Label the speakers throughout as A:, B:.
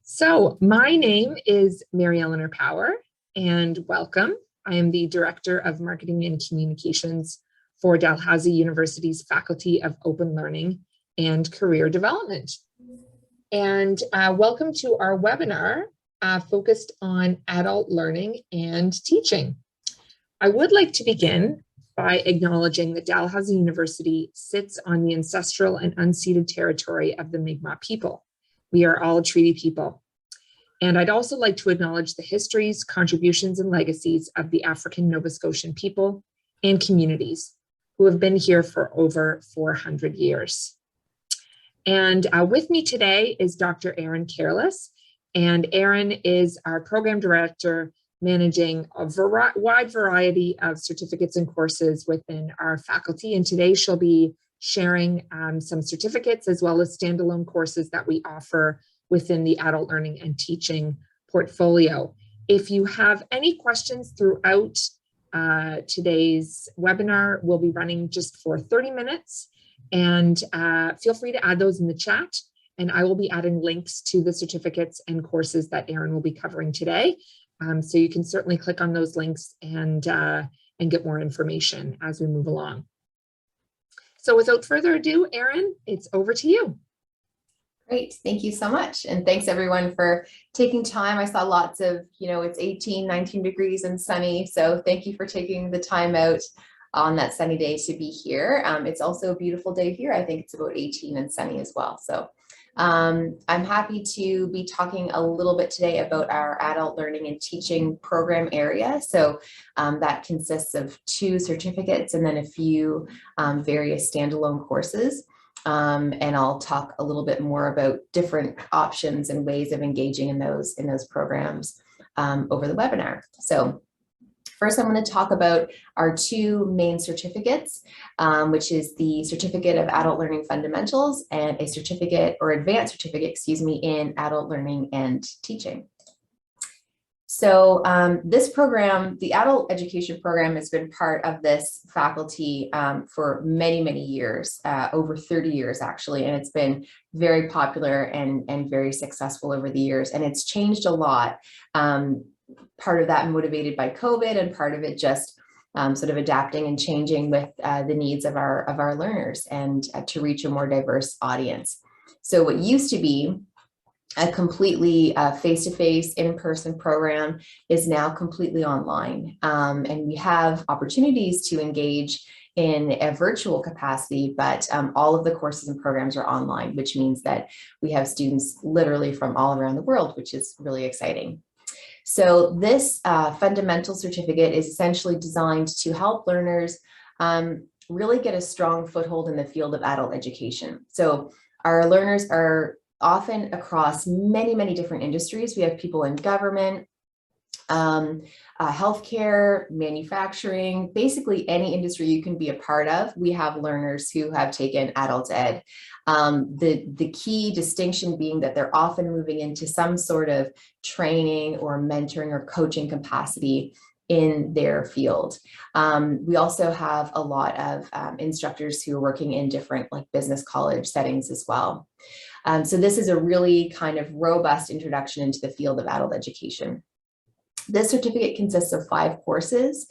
A: So my name is Mary Eleanor Power, and welcome. I am the Director of Marketing and Communications for Dalhousie University's Faculty of Open Learning and Career Development. And welcome to our webinar focused on adult learning and teaching. I would like to begin by acknowledging that Dalhousie University sits on the ancestral and unceded territory of the Mi'kmaq people. We are all treaty people. And I'd also like to acknowledge the histories, contributions, and legacies of the African Nova Scotian people and communities who have been here for over 400 years. And with me today is Dr. Erin Careless, and Erin is our program director managing a wide variety of certificates and courses within our faculty. And today she'll be sharing some certificates as well as standalone courses that we offer within the adult learning and teaching portfolio. If you have any questions throughout today's webinar, we'll be running just for 30 minutes, and feel free to add those in the chat, and I will be adding links to the certificates and courses that Erin will be covering today. So you can certainly click on those links and get more information as we move along. So without further ado, Erin, it's over to you.
B: Great, thank you so much. And thanks everyone for taking time. I saw lots of, it's 18, 19 degrees and sunny. So thank you for taking the time out on that sunny day to be here. It's also a beautiful day here. I think it's about 18 and sunny as well. So I'm happy to be talking a little bit today about our adult learning and teaching program area. So that consists of 2 certificates and then a few various standalone courses. And I'll talk a little bit more about different options and ways of engaging in those programs over the webinar. So first, I'm going to talk about our 2 main certificates, which is the Certificate of Adult Learning Fundamentals and a certificate or advanced certificate, in Adult Learning and Teaching. So this program, the adult education program, has been part of this faculty for many, many years, over 30 years actually, and it's been very popular and very successful over the years, and it's changed a lot. Part of that motivated by COVID, and part of it just sort of adapting and changing with the needs of our learners and to reach a more diverse audience. So what used to be a completely face-to-face, in-person program is now completely online. And we have opportunities to engage in a virtual capacity, but all of the courses and programs are online, which means that we have students literally from all around the world, which is really exciting. So this fundamental certificate is essentially designed to help learners really get a strong foothold in the field of adult education. So our learners are often across many, many different industries. We have people in government, healthcare, manufacturing, basically any industry you can be a part of. We have learners who have taken adult ed. The key distinction being that they're often moving into some sort of training or mentoring or coaching capacity in their field. We also have a lot of instructors who are working in different business college settings as well. So this is a really kind of robust introduction into the field of adult education. This certificate consists of 5 courses.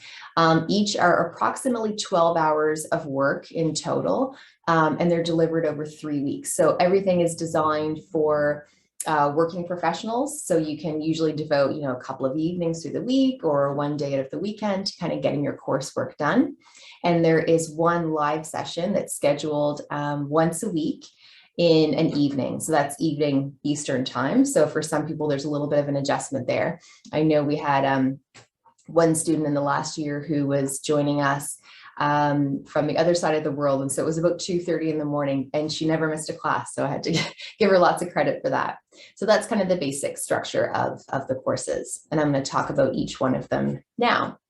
B: Each are approximately 12 hours of work in total, and they're delivered over 3 weeks. So everything is designed for working professionals. So you can usually devote, a couple of evenings through the week or one day out of the weekend to kind of getting your coursework done. And there is 1 live session that's scheduled once a week in an evening. So that's evening Eastern time. So for some people, there's a little bit of an adjustment there. I know we had 1 student in the last year who was joining us from the other side of the world. And so it was about 2:30 in the morning and she never missed a class. So I had to give her lots of credit for that. So that's kind of the basic structure of the courses. And I'm going to talk about each one of them now.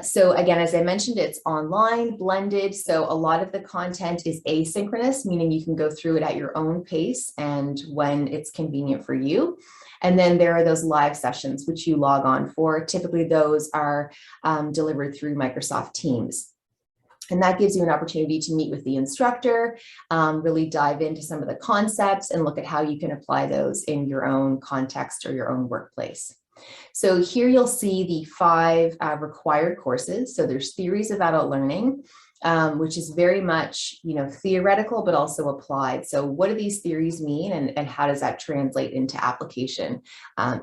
B: So again, as I mentioned, it's online, blended. So a lot of the content is asynchronous, meaning you can go through it at your own pace and when it's convenient for you. And then there are those live sessions, which you log on for. Typically, those are delivered through Microsoft Teams. And that gives you an opportunity to meet with the instructor, really dive into some of the concepts and look at how you can apply those in your own context or your own workplace. So here you'll see the 5 required courses. So there's theories of adult learning, which is very much, theoretical, but also applied. So what do these theories mean, and how does that translate into application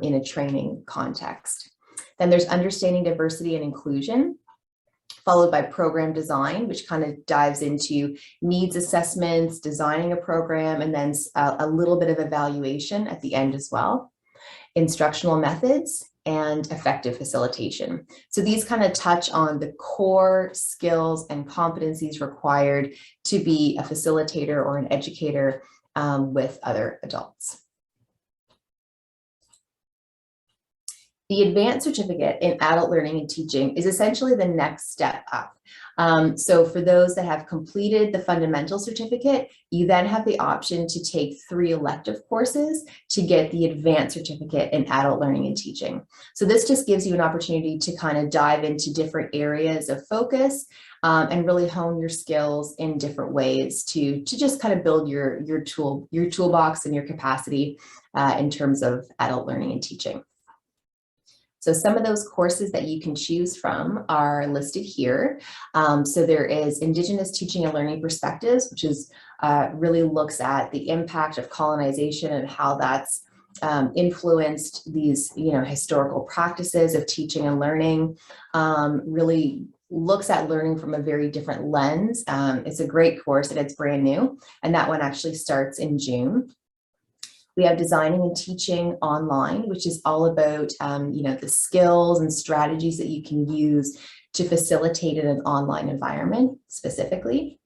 B: in a training context? Then there's understanding diversity and inclusion, followed by program design, which kind of dives into needs assessments, designing a program, and then a little bit of evaluation at the end as well. Instructional methods and effective facilitation. So these kind of touch on the core skills and competencies required to be a facilitator or an educator with other adults. The advanced certificate in adult learning and teaching is essentially the next step up. So for those that have completed the fundamental certificate, you then have the option to take 3 elective courses to get the advanced certificate in adult learning and teaching. So this just gives you an opportunity to kind of dive into different areas of focus and really hone your skills in different ways to just kind of build your toolbox and your capacity in terms of adult learning and teaching. So some of those courses that you can choose from are listed here. So there is Indigenous Teaching and Learning Perspectives, which is really looks at the impact of colonization and how that's influenced these, historical practices of teaching and learning. Really looks at learning from a very different lens. It's a great course and it's brand new, and that one actually starts in June. We have Designing and Teaching Online, which is all about, the skills and strategies that you can use to facilitate in an online environment specifically.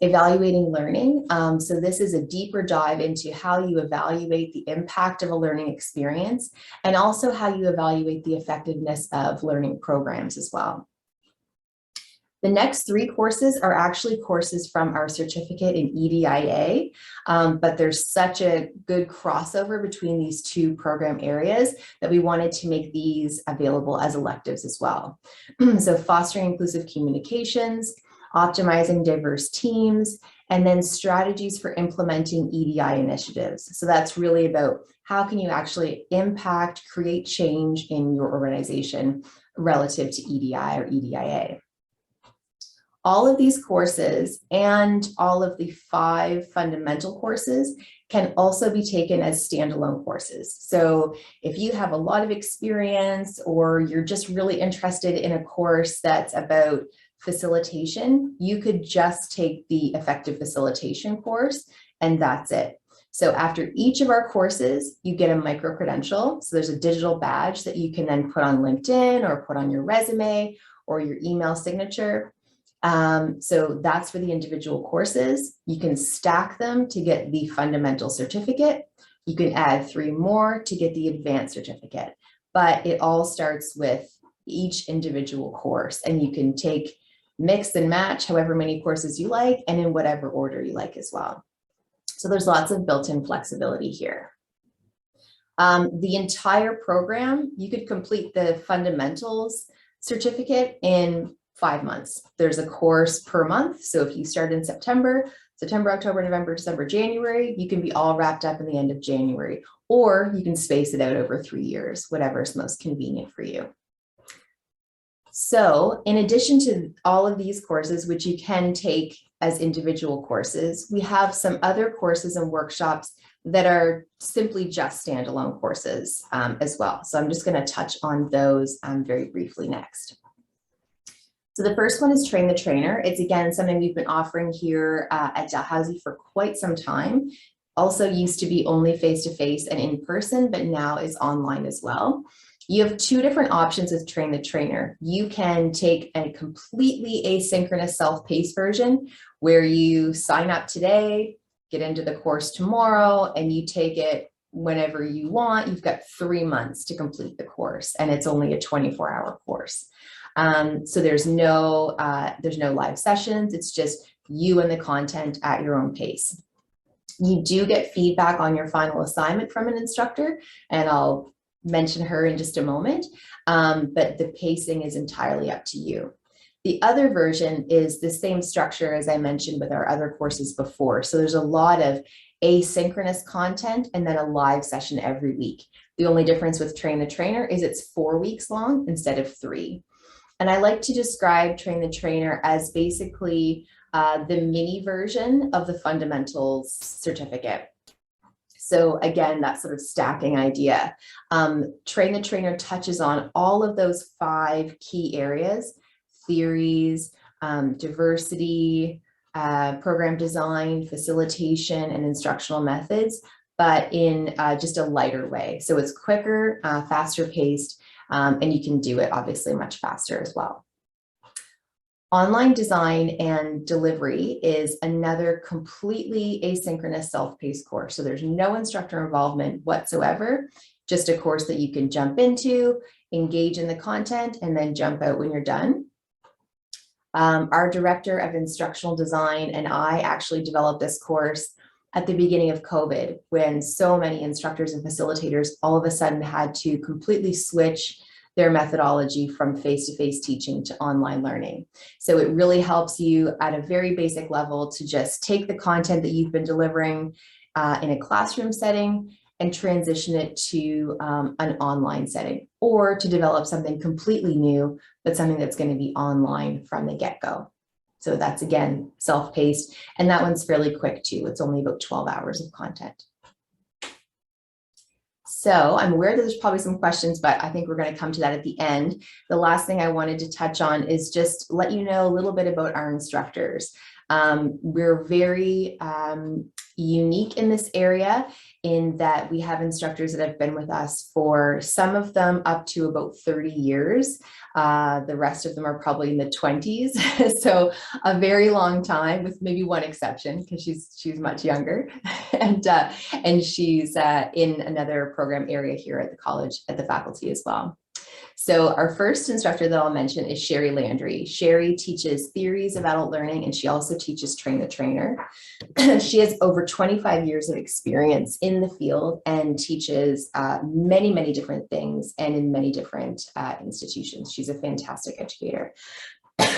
B: Evaluating Learning. So this is a deeper dive into how you evaluate the impact of a learning experience and also how you evaluate the effectiveness of learning programs as well. The next 3 courses are actually courses from our certificate in EDIA, but there's such a good crossover between these 2 program areas that we wanted to make these available as electives as well. So fostering inclusive communications, optimizing diverse teams, and then strategies for implementing EDI initiatives. So that's really about how can you actually impact, create change in your organization relative to EDI or EDIA. All of these courses and all of the 5 fundamental courses can also be taken as standalone courses. So if you have a lot of experience or you're just really interested in a course that's about facilitation, you could just take the effective facilitation course and that's it. So after each of our courses, you get a micro credential. So there's a digital badge that you can then put on LinkedIn or put on your resume or your email signature. So that's for the individual courses. You can stack them to get the fundamental certificate. You can add 3 more to get the advanced certificate, but it all starts with each individual course, and you can take mix and match however many courses you like and in whatever order you like as well. So there's lots of built-in flexibility here. The entire program, you could complete the fundamentals certificate in 5 months. There's a course per month. So if you start in September, October, November, December, January, you can be all wrapped up in the end of January, or you can space it out over 3 years, whatever is most convenient for you. So in addition to all of these courses, which you can take as individual courses, we have some other courses and workshops that are simply just standalone courses as well. So I'm just going to touch on those very briefly next. So the first one is Train the Trainer. It's again something we've been offering here at Dalhousie for quite some time. Also used to be only face-to-face and in person, but now is online as well. You have 2 different options with Train the Trainer. You can take a completely asynchronous self-paced version where you sign up today, get into the course tomorrow, and you take it whenever you want. You've got 3 months to complete the course, and it's only a 24-hour course. So there's no live sessions. It's just you and the content at your own pace. You do get feedback on your final assignment from an instructor, and I'll mention her in just a moment, but the pacing is entirely up to you. The other version is the same structure as I mentioned with our other courses before. So there's a lot of asynchronous content and then a live session every week. The only difference with Train the Trainer is it's 4 weeks long instead of 3. And I like to describe Train the Trainer as basically the mini version of the fundamentals certificate. So again, that sort of stacking idea. Train the Trainer touches on all of those 5 key areas: theories, diversity, program design, facilitation, and instructional methods, but in just a lighter way. So it's quicker, faster paced, and you can do it obviously much faster as well. Online design and delivery is another completely asynchronous self-paced course. So there's no instructor involvement whatsoever, just a course that you can jump into, engage in the content, and then jump out when you're done. Our director of instructional design and I actually developed this course at the beginning of COVID, when so many instructors and facilitators all of a sudden had to completely switch their methodology from face-to-face teaching to online learning. So it really helps you at a very basic level to just take the content that you've been delivering in a classroom setting and transition it to an online setting, or to develop something completely new, but something that's going to be online from the get-go. So that's, again, self-paced, and that one's fairly quick too. It's only about 12 hours of content. So I'm aware that there's probably some questions, but I think we're going to come to that at the end. The last thing I wanted to touch on is just let you know a little bit about our instructors. We're very unique in this area in that we have instructors that have been with us for, some of them up to about 30 years. The rest of them are probably in the 20s. So a very long time, with maybe one exception because she's much younger. And she's in another program area here at the college, at the faculty as well. So our first instructor that I'll mention is Sherry Landry. Sherry teaches theories of adult learning, and she also teaches Train the Trainer. She has over 25 years of experience in the field and teaches many, many different things and in many different institutions. She's a fantastic educator,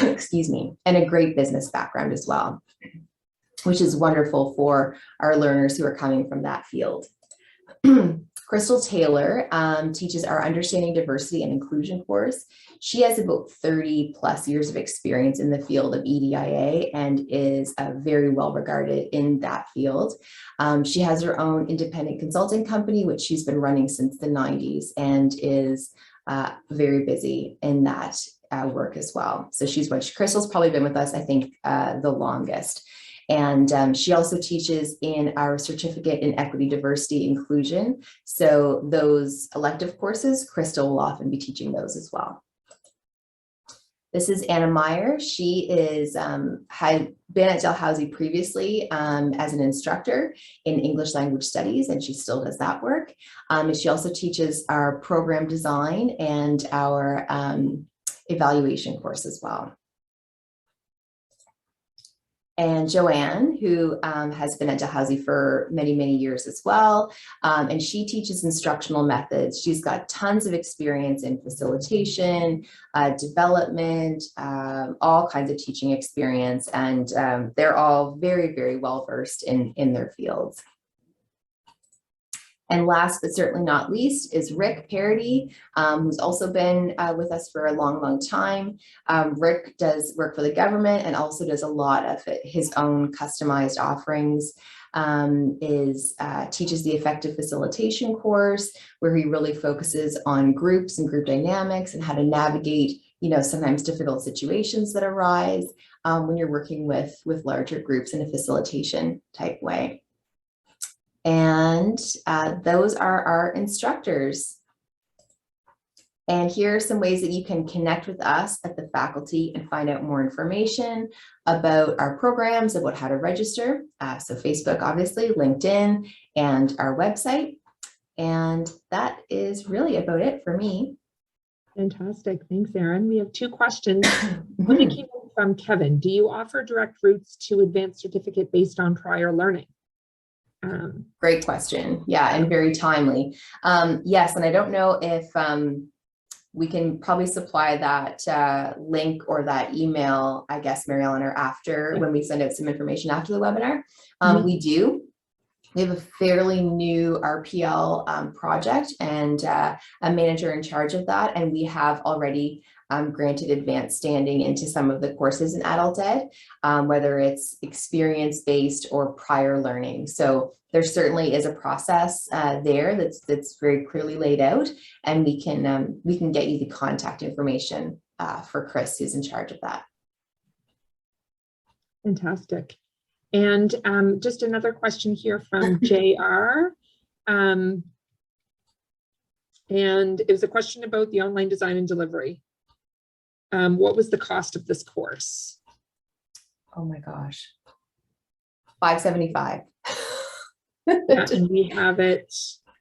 B: excuse me, and a great business background as well, which is wonderful for our learners who are coming from that field. Crystal Taylor teaches our Understanding Diversity and Inclusion course. She has about 30 plus years of experience in the field of EDIA and is very well regarded in that field. She has her own independent consulting company, which she's been running since the 90s, and is very busy in that work as well. So Crystal's probably been with us, I think, the longest. And she also teaches in our certificate in equity, diversity, inclusion. So those elective courses, Crystal will often be teaching those as well. This is Anna Meyer. She had been at Dalhousie previously as an instructor in English language studies, and she still does that work. And she also teaches our program design and our evaluation course as well. And Joanne, who has been at Dalhousie for many, many years as well. And she teaches instructional methods. She's got tons of experience in facilitation, development, all kinds of teaching experience. And they're all very, very well versed in their fields. And last but certainly not least is Rick Parody, who's also been with us for a long, long time. Rick does work for the government and also does a lot of his own customized offerings. Teaches the effective facilitation course, where he really focuses on groups and group dynamics and how to navigate, sometimes difficult situations that arise when you're working with larger groups in a facilitation type way. And those are our instructors. And here are some ways that you can connect with us at the faculty and find out more information about our programs, about how to register. So Facebook, obviously, LinkedIn, and our website. And that is really about it for me.
A: Fantastic. Thanks, Erin. We have 2 questions. One that came from Kevin. Do you offer direct routes to advanced certificate based on prior learning?
B: Great question. Yeah, and very timely. Yes, and I don't know if we can probably supply that link or that email, I guess, Mary Ellen, or after, when we send out some information after the webinar. We have a fairly new RPL project and a manager in charge of that. And we have already granted advanced standing into some of the courses in adult ed, whether it's experience-based or prior learning. So there certainly is a process there that's very clearly laid out, and we can get you the contact information for Chris, who's in charge of that.
A: Fantastic. And just another question here from JR. And it was a question about the online design and delivery. What was the cost of this course?
B: Oh my gosh, $575.
A: Yeah, and we have it.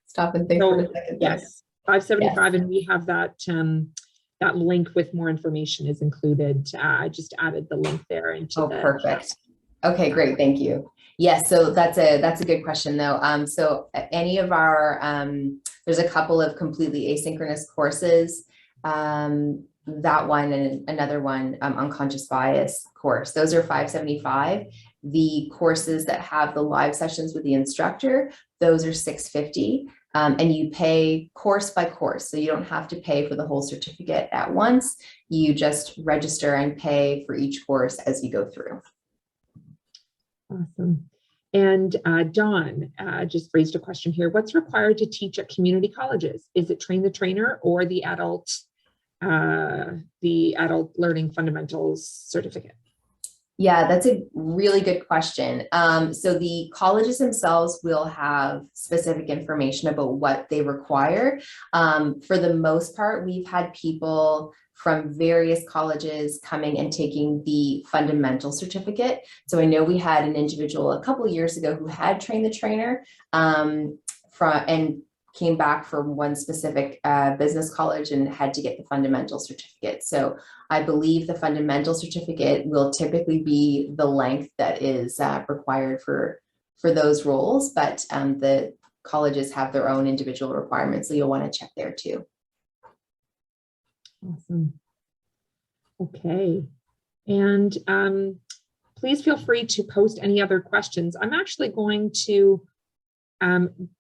B: Stop and think for a second.
A: Yes, $575, yes. And we have that that link with more information is included. I just added the link there into the
B: perfect. Okay, great, thank you. Yes, so that's a good question though. So any of our there's a couple of completely asynchronous courses. That one and another one, unconscious bias course. Those are $575. The courses that have the live sessions with the instructor, those are $650. And you pay course by course. So you don't have to pay for the whole certificate at once. You just register and pay for each course as you go through.
A: Awesome. And Dawn just raised a question here. What's required to teach at community colleges? Is it train the trainer or the adult learning fundamentals certificate?
B: Yeah, that's a really good question. So the colleges themselves will have specific information about what they require. For the most part, we've had people from various colleges coming and taking the fundamental certificate. So I know we had an individual a couple of years ago who had trained the trainer and came back from one specific business college and had to get the fundamental certificate. So I believe the fundamental certificate will typically be the length that is required for those roles, but the colleges have their own individual requirements, so you'll want to check there too.
A: Awesome. Okay. And please feel free to post any other questions. I'm actually going to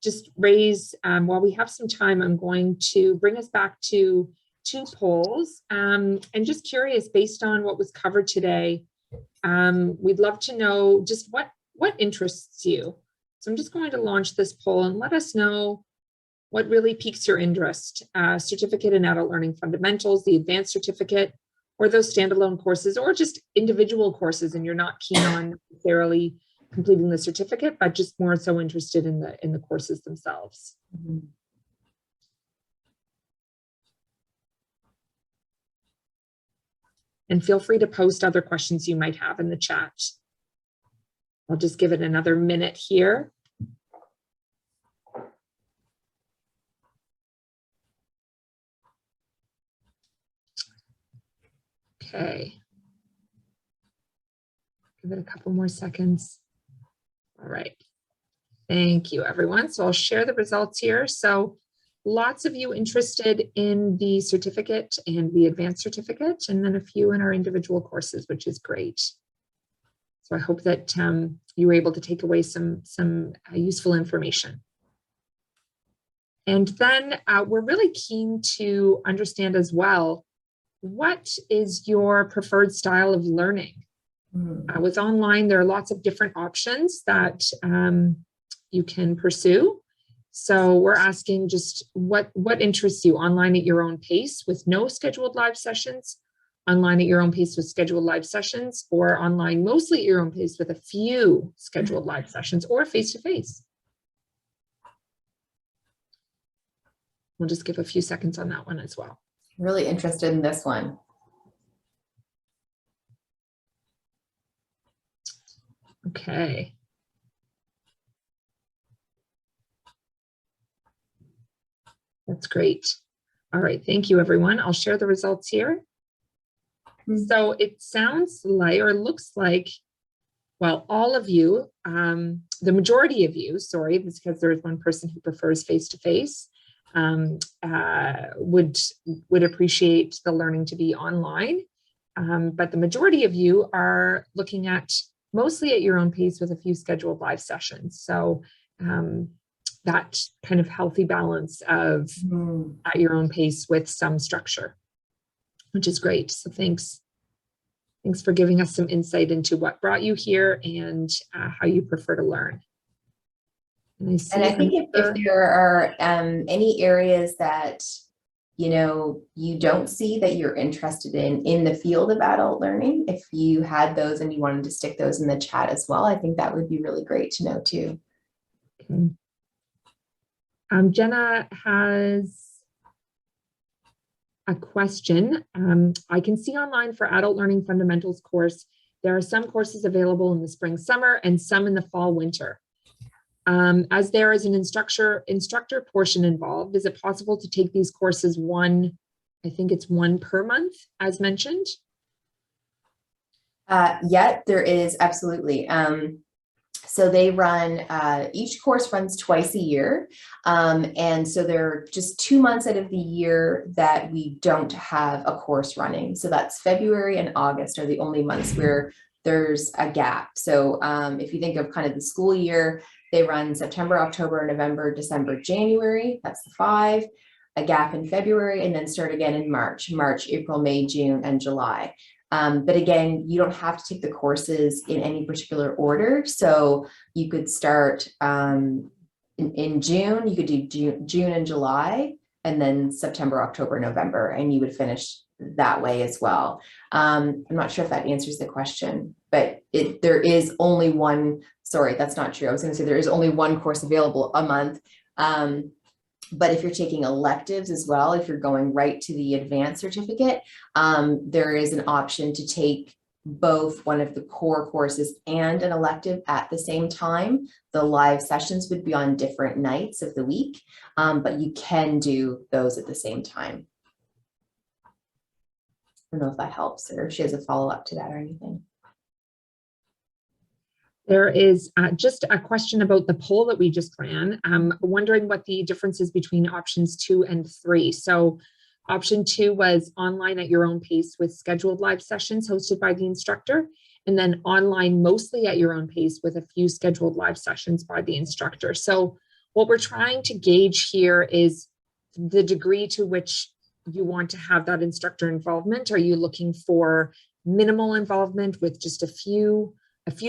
A: just raise, while we have some time, I'm going to bring us back to 2 polls. And just curious, based on what was covered today, we'd love to know just what interests you. So I'm just going to launch this poll and let us know what really piques your interest. Certificate in Adult Learning Fundamentals, the Advanced Certificate, or those standalone courses, or just individual courses and you're not keen on necessarily completing the certificate, but just more so interested in the courses themselves. Mm-hmm. And feel free to post other questions you might have in the chat. I'll just give it another minute here. Okay. Give it a couple more seconds. All right. Thank you, everyone. So I'll share the results here. So lots of you interested in the certificate and the advanced certificate, and then a few in our individual courses, which is great. So I hope that you were able to take away some useful information. And then we're really keen to understand as well, what is your preferred style of learning? With online, there are lots of different options that you can pursue. So we're asking just what interests you: online at your own pace with no scheduled live sessions, online at your own pace with scheduled live sessions, or online mostly at your own pace with a few scheduled live sessions, or face-to-face. We'll just give a few seconds on that one as well.
B: Really interested in this one.
A: Okay. That's great. All right, thank you, everyone. I'll share the results here. So it sounds like, or looks like, well, all of you, the majority of you, sorry, because there's one person who prefers face-to-face, would appreciate the learning to be online. But the majority of you are looking at mostly at your own pace with a few scheduled live sessions. So that kind of healthy balance of at your own pace with some structure, which is great. So thanks for giving us some insight into what brought you here and how you prefer to learn. And I
B: think if there are any areas that you don't see that you're interested in the field of adult learning, if you had those and you wanted to stick those in the chat as well, I think that would be really great to know too.
A: Okay. Jenna has a question. I can see online for Adult Learning Fundamentals course, there are some courses available in the spring, summer, and some in the fall, winter. As there is an instructor portion involved, is it possible to take these courses I think it's one per month, as mentioned?
B: Yeah, there is, absolutely. So they run, each course runs twice a year. And so there are just 2 months out of the year that we don't have a course running. So that's February and August are the only months where there's a gap. So if you think of kind of the school year, they run September, October, November, December, January. That's the 5. A gap in February, and then start again in March, April, May, June, and July. But again, you don't have to take the courses in any particular order. So you could start in June, you could do June and July, and then September, October, November, and you would finish that way as well. I'm not sure if that answers the question, but there is only one, sorry, that's not true. I was going to say there is only one course available a month. But if you're taking electives as well, if you're going right to the advanced certificate, there is an option to take both one of the core courses and an elective at the same time. The live sessions would be on different nights of the week, but you can do those at the same time. I don't know if that helps or if she has a follow-up to that or anything.
A: There is just a question about the poll that we just ran. Wondering what the difference is between options 2 and 3. So option 2 was online at your own pace with scheduled live sessions hosted by the instructor, and then online mostly at your own pace with a few scheduled live sessions by the instructor. So what we're trying to gauge here is the degree to which you want to have that instructor involvement. Are you looking for minimal involvement with just a few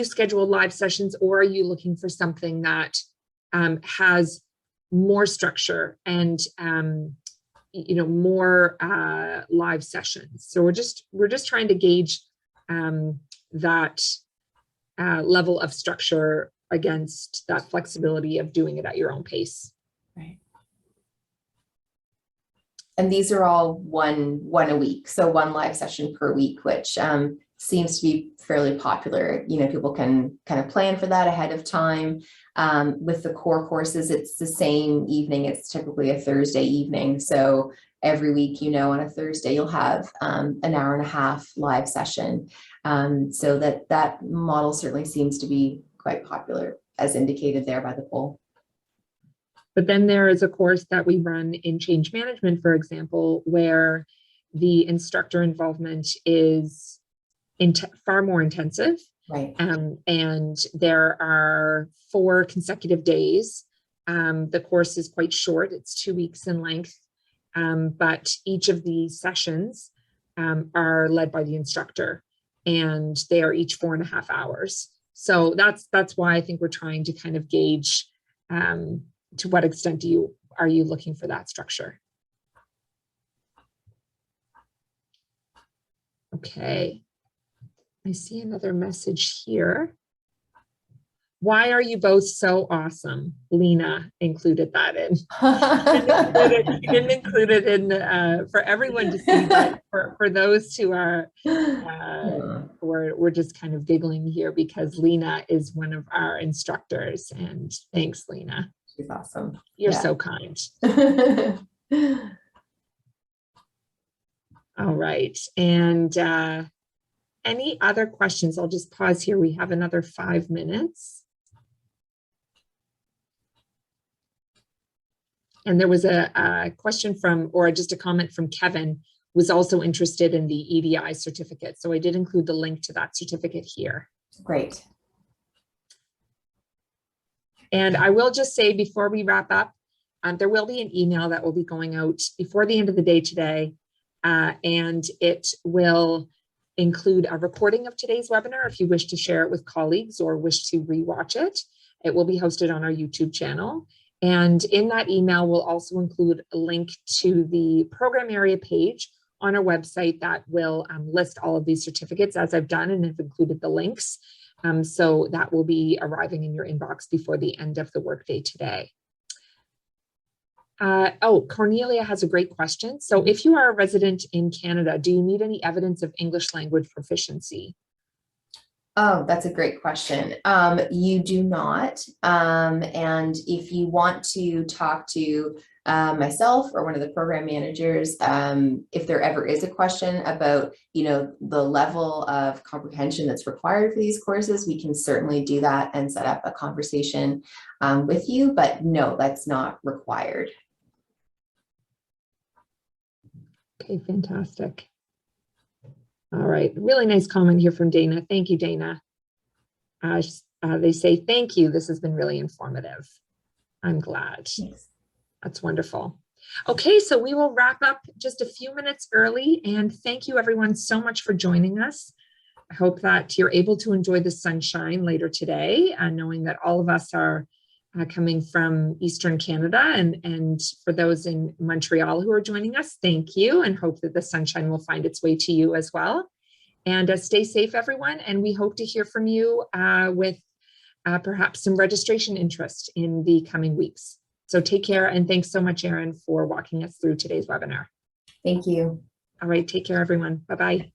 A: scheduled live sessions, or are you looking for something that has more structure and more live sessions? So we're just trying to gauge that level of structure against that flexibility of doing it at your own pace.
B: Right. And these are all one a week, so one live session per week, which seems to be fairly popular. People can kind of plan for that ahead of time. With the core courses, it's the same evening. It's typically a Thursday evening. So every week, on a Thursday, you'll have an hour and a half live session. So that model certainly seems to be quite popular, as indicated there by the poll.
A: But then there is a course that we run in change management, for example, where the instructor involvement is far more intensive.
B: Right.
A: And there are 4 consecutive days. The course is quite short. It's 2 weeks in length. But each of the sessions are led by the instructor, and they are each 4.5 hours. So that's why I think we're trying to kind of gauge to what extent are you looking for that structure? Okay. I see another message here. Why are you both so awesome? Lena included that in. She didn't include it in for everyone to see, but for those who are we're just kind of giggling here because Lena is one of our instructors, and thanks, Lena.
B: She's awesome.
A: You're so kind. All right, and any other questions? I'll just pause here. We have another 5 minutes. And there was a question from, or just a comment from Kevin, was also interested in the EDI certificate. So I did include the link to that certificate here.
B: Great.
A: And I will just say before we wrap up, there will be an email that will be going out before the end of the day today. And it will include a recording of today's webinar if you wish to share it with colleagues or wish to rewatch it. It will be hosted on our YouTube channel. And in that email, we'll also include a link to the program area page on our website that will list all of these certificates as I've done and have included the links. So that will be arriving in your inbox before the end of the workday today. Oh, Cornelia has a great question. So if you are a resident in Canada, do you need any evidence of English language proficiency?
B: Oh, that's a great question. You do not. And if you want to talk to myself or one of the program managers, if there ever is a question about, the level of comprehension that's required for these courses, we can certainly do that and set up a conversation with you, but no, that's not required.
A: Okay, fantastic. All right, really nice comment here from Dana. Thank you, Dana. They say, thank you. This has been really informative. I'm glad.
B: Thanks.
A: That's wonderful. Okay, so we will wrap up just a few minutes early, and thank you everyone so much for joining us. I hope that you're able to enjoy the sunshine later today, knowing that all of us are coming from Eastern Canada, and for those in Montreal who are joining us, thank you, and hope that the sunshine will find its way to you as well. And stay safe, everyone, and we hope to hear from you with perhaps some registration interest in the coming weeks. So take care, and thanks so much, Erin, for walking us through today's webinar.
B: Thank you.
A: All right, take care, everyone. Bye-bye.